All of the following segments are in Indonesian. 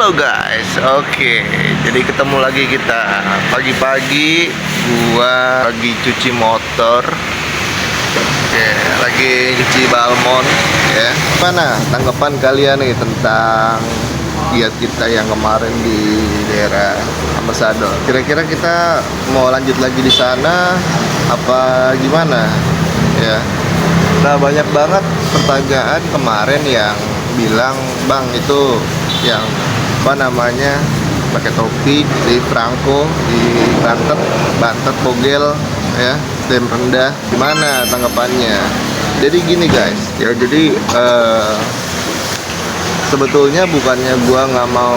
Halo guys, oke. Jadi ketemu lagi kita pagi-pagi. Gua lagi cuci motor. Oke, lagi cuci balmon. Ya, mana tanggapan kalian nih tentang giat kita yang kemarin di daerah Ambasador? Kira-kira kita mau lanjut lagi di sana apa gimana? Ya. Nah, banyak banget pertanyaan kemarin yang bilang, "Bang, itu yang apa namanya pakai topi di Franco di Bantet Bogel ya, dan rendah, gimana tanggapannya?" Jadi gini guys, ya jadi sebetulnya bukannya gua nggak mau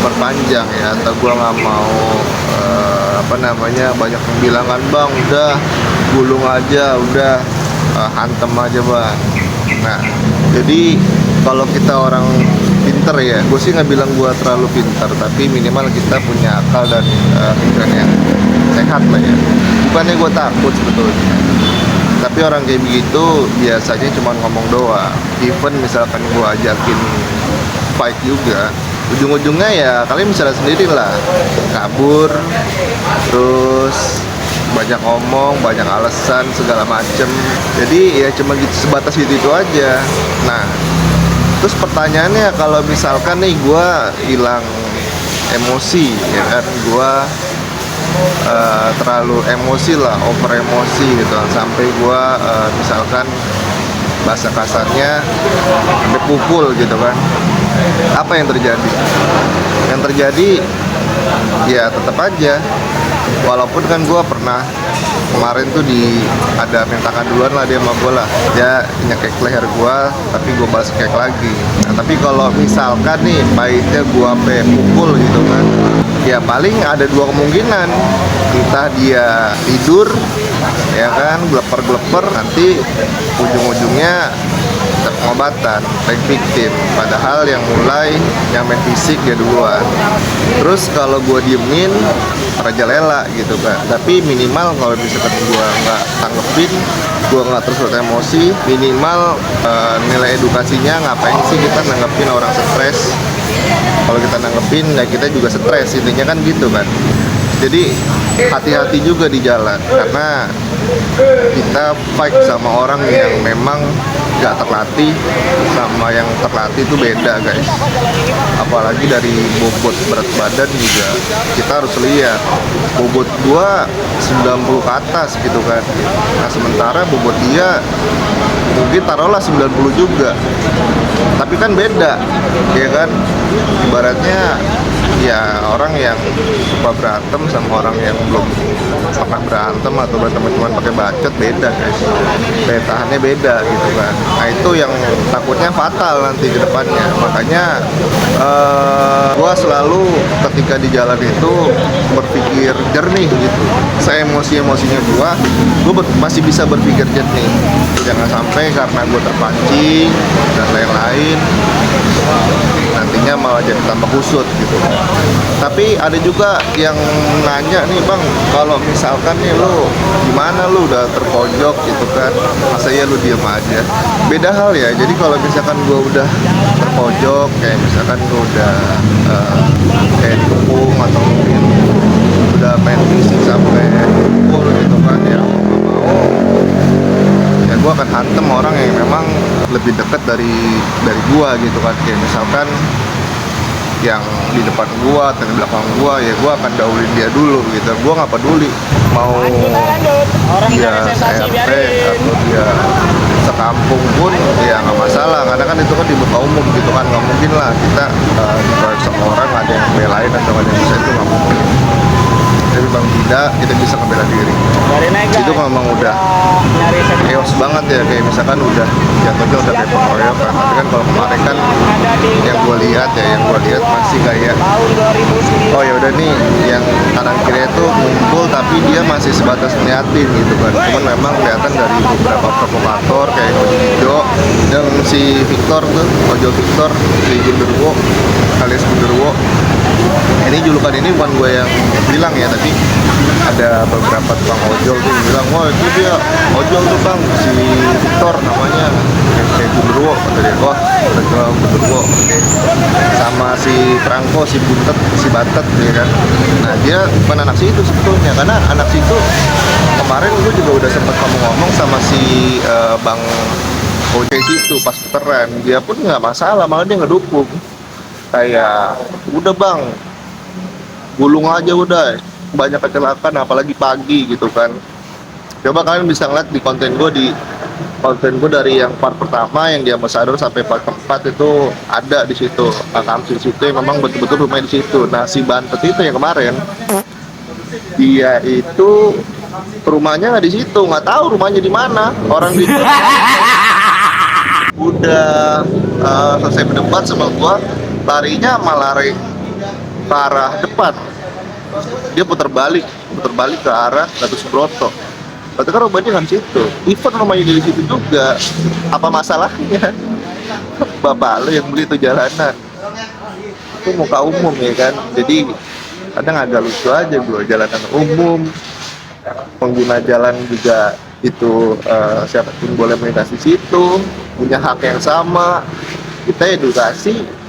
perpanjang ya, atau gua nggak mau apa namanya banyak yang bilang kan, "Bang, udah gulung aja, udah hantem aja bang." Nah, jadi kalau kita orang pinter ya, gue sih nggak bilang gue terlalu pinter, tapi minimal kita punya akal dan pikiran yang sehat lah ya. Bukannya gue takut sebetulnya, tapi orang kayak begitu biasanya cuma ngomong doang. Even misalkan gue ajakin fight juga, ujung-ujungnya ya kalian bisa lihat sendiri lah, kabur, terus banyak ngomong, banyak alasan segala macem. Jadi ya cuma gitu, sebatas itu aja. Nah, terus pertanyaannya, kalau misalkan nih gue hilang emosi ya kan, gue terlalu emosi lah, over emosi gitu, sampai gue misalkan bahasa kasarnya sampai pukul gitu kan, apa yang terjadi? Yang terjadi ya tetap aja, walaupun kan gue pernah kemarin tuh ada mintakan duluan lah dia sama gue lah, dia nyekek leher gue tapi gue balas kek lagi. Nah, tapi kalau misalkan nih pahitnya gue sampai pukul gitu kan, ya paling ada dua kemungkinan, entah dia tidur ya kan, geleper nanti ujung-ujungnya pengobatan, take victim, padahal yang mulai yang main fisik dia duluan. Terus kalau gue diemin rajalela gitu kan, tapi minimal kalau misalkan gue nggak tanggepin, gue nggak terus emosi, minimal nilai edukasinya, ngapain sih kita nanggepin orang stres? Kalau kita nanggepin ya kita juga stres, intinya kan gitu kan. Jadi hati-hati juga di jalan, karena kita fight sama orang yang memang gak terlatih, sama yang terlatih itu beda guys. Apalagi dari bobot berat badan juga kita harus lihat, bobot gua 90 ke atas gitu kan, nah sementara bobot dia mungkin taruhlah 90 juga, tapi kan beda ya kan. Ibaratnya ya orang yang suka berantem sama orang yang belum pernah berantem atau berantem cuma pakai bacot, beda guys, daya tahannya beda gitu kan. Nah itu yang takutnya fatal nanti ke depannya. Makanya gua selalu ketika di jalan itu berpikir jernih gitu. Saya emosinya gua masih bisa berpikir jernih, jangan sampai karena gua terpancing dan lain-lain nantinya malah jadi tambah kusut gitu. Tapi ada juga yang nanya nih, "Bang, kalau misalkan nih lu gimana, lu udah terpojok gitu kan, masa ya lu diem aja?" Beda hal ya. Jadi kalau misalkan gua udah terpojok, kayak misalkan gua udah kayak dikepung atau mungkin udah main fisik sampai pukul gitu kan, ya mau ya gue akan hantem orang yang memang lebih dekat dari gua gitu kan. Kayak misalkan yang di depan gua atau di belakang gua, ya gua akan dahulin dia dulu gitu. Gua nggak peduli mau dia RT atau dia sekampung pun ya nggak masalah, karena kan itu kan di muka umum gitu kan. Nggak mungkin lah kita dikeroyok sama orang ada yang belain atau ada yang bisa, itu nggak mungkin. Tapi bang tidak, kita bisa ngebela diri. Itu memang udah chaos banget ya, kayak misalkan udah jatuhnya udah kayak pengeroyokan. Tapi kan kalau kemarin kan yang gue lihat masih kayak, oh ya udah nih yang kanan kiri itu ngumpul tapi dia masih sebatas ngeliatin gitu kan. Cuman memang kelihatan dari beberapa provokator kayak Ojo dan si Victor tuh, Ojo Victor, si Genderuwo alias Genderuwo. Ini julukan ini bukan gue yang bilang ya, tapi ada beberapa tukang ojol tuh yang bilang, "Wah itu dia ojol tuh bang, si Victor namanya, kayak Genderuwo," kata dia. "Wah udah jual Genderuwo." Sama si perangko, si buntet, si batet ya kan. Nah dia bukan anak situ sebetulnya, karena anak situ kemarin gue juga udah sempat ngomong-ngomong sama si Bang Oce situ pas puteran, dia pun nggak masalah, malah dia ngedukung. Kayak udah bang, gulung aja udah, banyak kecelakaan apalagi pagi gitu kan. Coba kalian bisa ngeliat di konten gue dari yang part pertama yang di Ambassador sampai part keempat itu ada di situ Kamsi situ yang memang betul-betul rumahnya di situ. Nah si Bantet itu yang kemarin dia itu rumahnya nggak di situ, nggak tahu rumahnya di mana. Orang di udah selesai berdebat sama gua, larinya malah lari ke arah depan. Dia putar balik ke arah Gatot Subroto. Berarti kan rumahnya kan situ. Even rumahnya di situ juga. Apa masalahnya? Bapak lo yang beli itu jalanan. Itu muka umum ya kan. Jadi kadang agak lucu aja gue, jalanan umum. Pengguna jalan juga itu siapapun boleh melintas di situ, punya hak yang sama. Kita edukasi.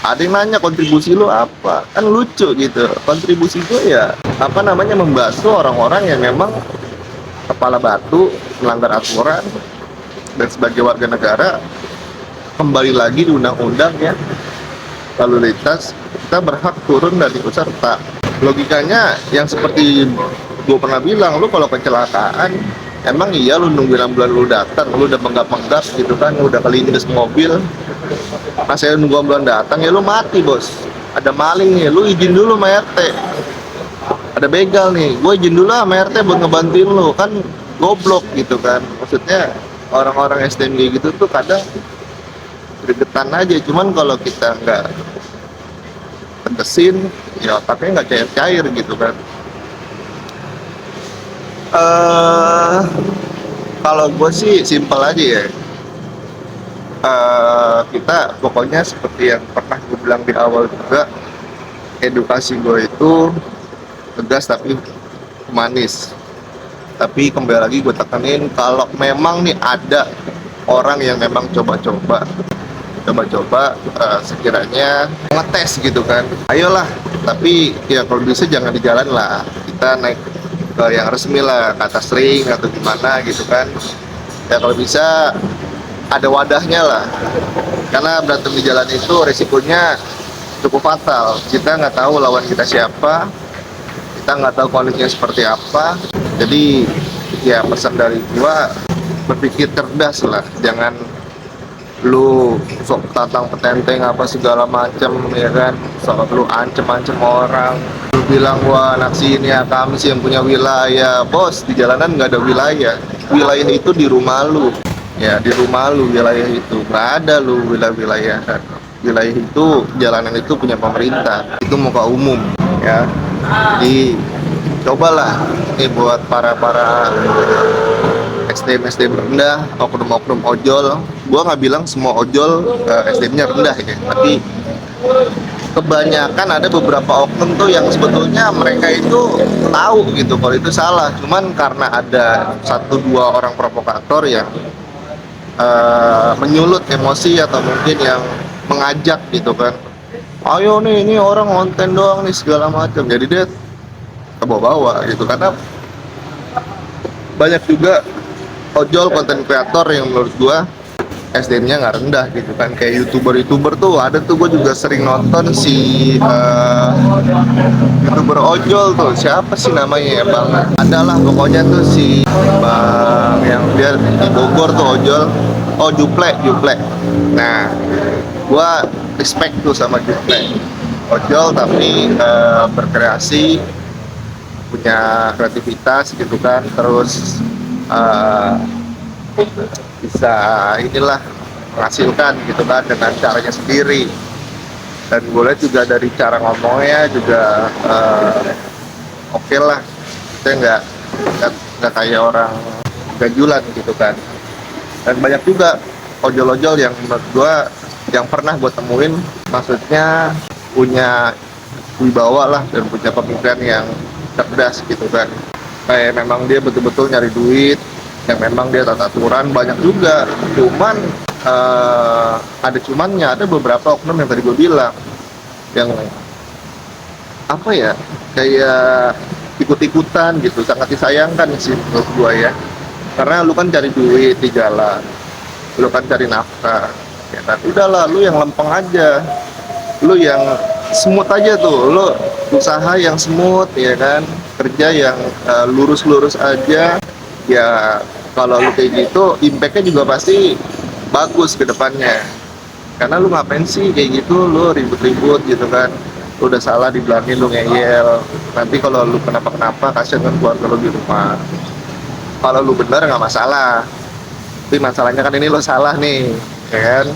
Ada yang nanya kontribusi lo apa, kan lucu gitu. Kontribusi gue ya apa namanya, membasuh orang-orang yang memang kepala batu, melanggar aturan, dan sebagai warga negara kembali lagi di undang-undang ya lalu lintas, kita berhak turun dan ikut serta. Logikanya yang seperti gue pernah bilang, lu kalau kecelakaan emang iya lu nunggu 6 bulan lu datang, lu udah menggap-menggap gitu kan, udah kelindes mobil. Nah saya nunggu bulan datang ya lu mati bos. Ada maling nih, lu izin dulu sama RT. Ada begal nih, gue izin dulu sama RT buat ngebantuin lu, kan goblok gitu kan. Maksudnya orang-orang STM gitu tuh kadang gregetan aja. Cuman kalau kita nggak tegesin, ya otaknya nggak cair-cair gitu kan. Kalau gue sih simpel aja ya. Kita pokoknya seperti yang pernah gue bilang di awal juga, edukasi gue itu tegas tapi manis. Tapi kembali lagi gue tekanin, kalau memang nih ada orang yang memang coba-coba sekiranya ngetes gitu kan, ayolah. Tapi ya kalau bisa jangan di jalan lah, kita naik ke yang resmi lah, ke atas ring atau gimana gitu kan. Ya kalau bisa ada wadahnya lah, karena berantem di jalan itu resikonya cukup fatal. Kita nggak tahu lawan kita siapa, kita nggak tahu kondisinya seperti apa. Jadi ya pesan dari gua, berpikir cerdas lah, jangan lu sok tatang petenteng apa segala macem ya kan, sok lu ancem-ancem orang, lu bilang gua anak sini ya, kami sih yang punya wilayah. Bos, di jalanan nggak ada wilayah itu di rumah lu ya, di rumah lu wilayah itu, nggak ada lu wilayah itu, jalanan itu punya pemerintah, itu muka umum ya. Jadi cobalah nih buat para SDM rendah, oknum ojol. Gua nggak bilang semua ojol SDM-nya rendah ya, tapi kebanyakan ada beberapa oknum tuh yang sebetulnya mereka itu tahu gitu kalau itu salah, cuman karena ada 1-2 orang provokator yang menyulut emosi atau mungkin yang mengajak gitu kan, ayo nih ini orang konten doang nih segala macam, jadi dia kebawa-bawa gitu. Karena banyak juga ojol konten kreator yang menurut gua SDM-nya nggak rendah gitu kan, kayak youtuber tuh ada tuh, gue juga sering nonton si youtuber ojol tuh, siapa sih namanya ya bang, adalah pokoknya tuh si bang yang dia di Bogor tuh ojol, oh Juple. Nah gua respect tuh sama Juple, ojol tapi berkreasi, punya kreativitas gitu kan, terus bisa inilah menghasilkan gitu kan dengan caranya sendiri. Dan gue lihat juga dari cara ngomongnya juga oke lah, kita nggak kayak orang gajulan gitu kan. Dan banyak juga ojol-ojol yang menurut gue, yang pernah gue temuin, maksudnya punya wibawa lah dan punya pemikiran yang cerdas gitu kan. Kayak memang dia betul-betul nyari duit, yang memang dia tata aturan, banyak juga. Cuman ada beberapa oknum yang tadi gue bilang, yang apa ya, kayak ikut-ikutan gitu, sangat disayangkan sih menurut gua ya. Karena lu kan cari duit di jalan, lu kan cari nafkah, ya kan, udahlah lu yang lempeng aja, lu yang smooth aja tuh, lu usaha yang smooth ya kan, kerja yang lurus-lurus aja ya. Kalau lu kayak gitu, impactnya juga pasti bagus ke depannya. Karena lu ngapain sih kayak gitu, lu ribut-ribut gitu kan, lu udah salah dibilangin lu ngeyel, nanti kalau lu kenapa-kenapa kasihan kan keluarga lu di rumah. Kalau lu bener nggak masalah, tapi masalahnya kan ini lo salah nih, ya kan.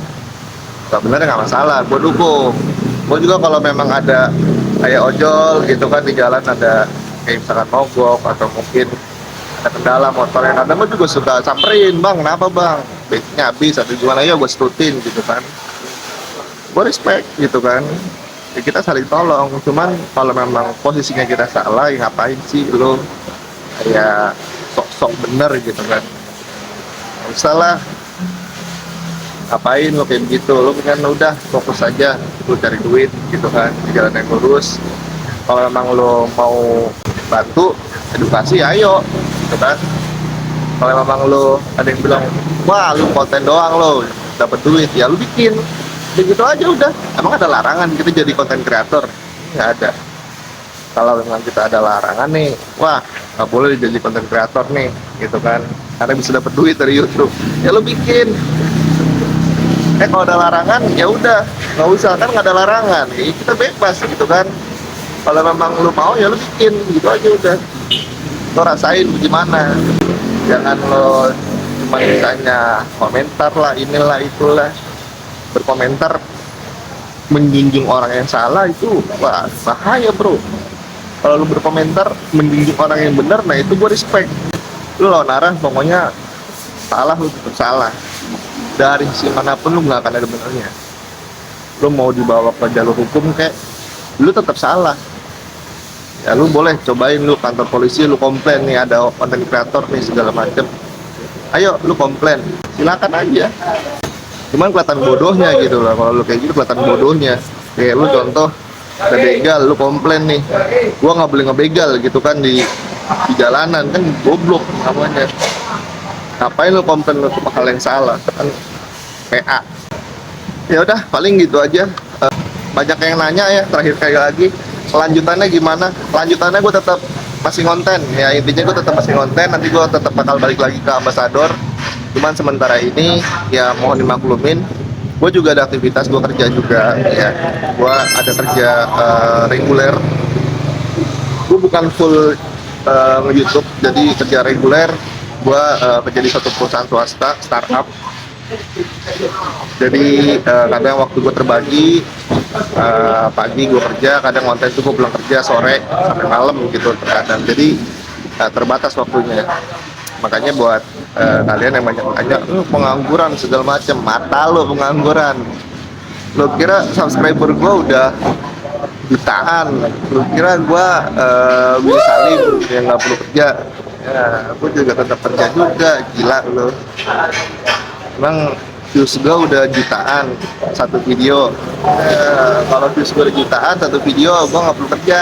Gak bener nggak masalah, gue dukung. Gue juga kalau memang ada kayak ojol gitu kan di jalan, ada kayak misalkan mogok atau mungkin ada kendala motor yang ada, gue juga suka samperin, bang kenapa bang, bensinnya habis atau gimana, ya gue setutin gitu kan. Gue respect gitu kan, ya kita saling tolong. Cuman kalau memang posisinya kita salah, ya ngapain sih lo kayak sok-sok bener gitu kan. Gak usah lah, ngapain lo kayak begitu, lo kan udah fokus aja lo cari duit gitu kan, di jalan yang lurus. Kalau memang lo mau bantu edukasi, ayo gitu kan. Kalau memang lo ada yang bilang wah lu konten doang lo dapat duit, ya lo bikin begitu aja udah. Emang ada larangan kita jadi konten kreator? Nggak ada. Kalau memang kita ada larangan nih, wah nggak boleh jadi konten kreator nih gitu kan, karena bisa dapat duit dari YouTube, ya lo bikin. Kalau ada larangan ya udah nggak usah, kan nggak ada larangan, ya kita bebas gitu kan. Kalau memang lu mau ya lu bikin gitu aja udah, lo rasain gimana. Jangan lo cuma misalnya komentar lah inilah itulah, berkomentar menjunjung orang yang salah, itu wah bahaya bro. Kalau lu berkomentar menjunjung orang yang benar, nah itu gue respect. Lu lawan arah pokoknya salah, lu tetap salah. Dari sisi manapun lu nggak akan ada benernya. Lu mau dibawa ke jalur hukum kayak, lu tetap salah. Ya lu boleh cobain, lu kantor polisi, lu komplain nih ada konten kreator nih segala macem. Ayo lu komplain, silakan aja. Cuman kelihatan bodohnya gitu lah, kalau lu kayak gitu kelihatan bodohnya. Kayak lu contoh ada begal, lu komplain nih, gua nggak boleh ngebegal gitu kan di jalanan, kan goblok namanya. Ngapain lu komplain lu tuh hal yang salah kan, PA. Ya udah paling gitu aja. Banyak yang nanya ya, terakhir kali lagi kelanjutannya gimana. Kelanjutannya gue tetap masih konten ya, intinya gue tetap masih konten. Nanti gue tetap bakal balik lagi ke Ambasador, cuman sementara ini ya mohon dimaklumin, gue juga ada aktivitas, gue kerja juga ya. Gue ada kerja reguler, gue bukan full nge-YouTube, jadi kerja reguler. Gue kerja di satu perusahaan swasta startup. Jadi kadang waktu gue terbagi, pagi gue kerja, kadang konten itu gue pulang kerja sore sampai malam gitu terkadang. Jadi terbatas waktunya. Makanya buat kalian yang banyak tanya, pengangguran segala macam, mata lo pengangguran. Lo kira subscriber gue udah jutaan? Lo kira gue Willy Salim yang nggak perlu kerja? Ya, gue juga tetap kerja juga, gila lo. Emang views gue udah jutaan satu video. Kalau views gue udah jutaan satu video, gue nggak perlu kerja.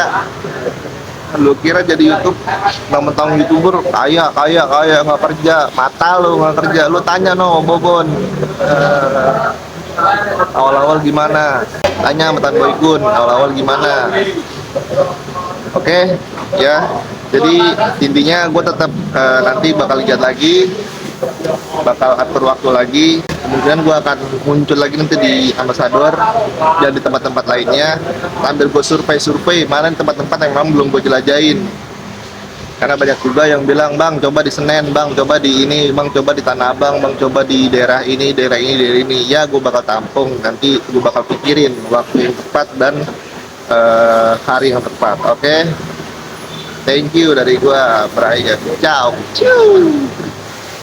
Lu kira jadi YouTube mentang-mentang YouTuber kaya nggak kerja? Mata lu nggak kerja. Lu tanya no Bobon, awal-awal gimana? Tanya sama Tan Boygun, awal-awal gimana? Oke, ya. Jadi intinya gue tetap nanti bakal lihat lagi, bakal atur waktu lagi. Kemudian gue akan muncul lagi nanti di Ambasador dan di tempat-tempat lainnya, sambil gue survei mana tempat-tempat yang memang belum gue jelajahin. Karena banyak juga yang bilang, bang coba di Senen, bang coba di ini, bang coba di Tanah Abang, bang coba di daerah ini, daerah ini. Ya gue bakal tampung, nanti gue bakal pikirin waktu yang tepat dan hari yang tepat. Oke? Thank you dari gue, Brian. Ciao.